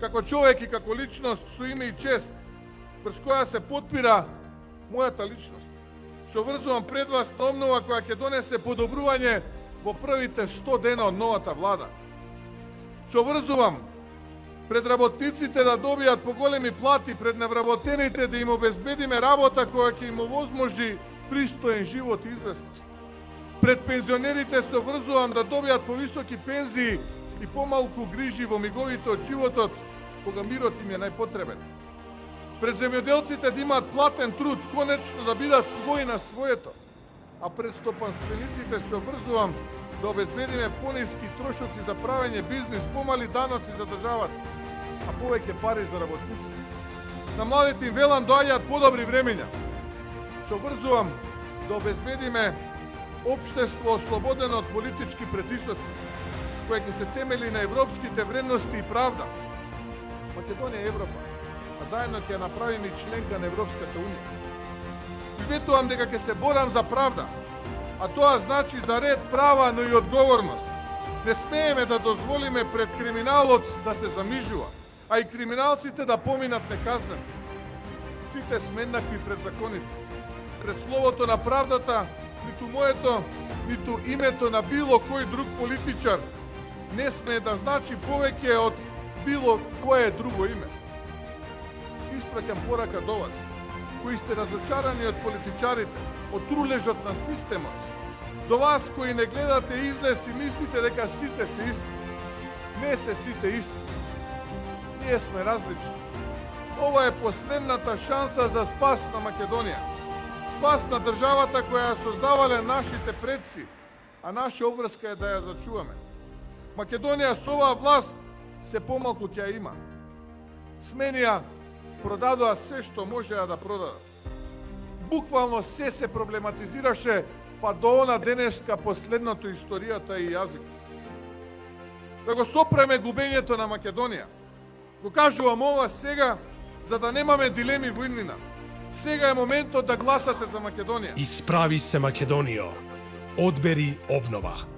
како човек и како личност со име и чест, през која се потпира мојата личност. Се обврзувам пред вас на обнова која ќе донесе подобрување во првите 100 дена од новата влада. Се обврзувам пред работниците да добијат поголеми плати, пред невработените да им обезбедиме работа која ќе им овозможи пристоен живот и известност. Пред пензионерите се обврзувам да добијат повисоки пензии и помалку грижи во миговите од животот, кога мирот им е најпотребен. Пред земјоделците да имаат платен труд, конечно да бидат своји на своето, а пред стопанствениците се обврзувам да обезбедиме пониски трошоци за правење бизнис, помали даноци за државата, а повеќе пари за работниците. На младите им велам доаѓаат подобри времења. Се обврзувам да обезбедиме општество ослободено од политички претиштоци, кој ќе се темели на европските вредности и правда. Македонија е Европа, а заедно ќе ја направиме и членка на Европската унија. И ветувам дека ќе се борам за правда, а тоа значи за ред, права, но и одговорност. Не смееме да дозволиме пред криминалот да се замижува, а и криминалците да поминат неказнено. Сите сме еднакви пред законите. Пред словото на правдата, ниту моето, ниту името на било кој друг политичар не смее да значи повеќе од било кое друго име. Испраќам порака до вас, кои сте разочарани од политичарите, од трулежот на системот, до вас кои не гледате излез и мислите дека сите се исти. Не се сите исти. Ние сме различни. Ова е последната шанса за спас на Македонија. Спас на државата која ја создавале нашите предци, а наша обврска е да ја зачуваме. Македонија со оваа власт се помалку ќе ја има. Сменија продадоа се што можеа да продадат. Буквално се проблематизираше, па до она денеска последното историјата и јазикот. Да го сопреме губењето на Македонија. Го кажувам ова сега, за да немаме дилеми во иднина. Сега е моментот да гласате за Македонија. Исправи се Македонијо. Одбери обнова.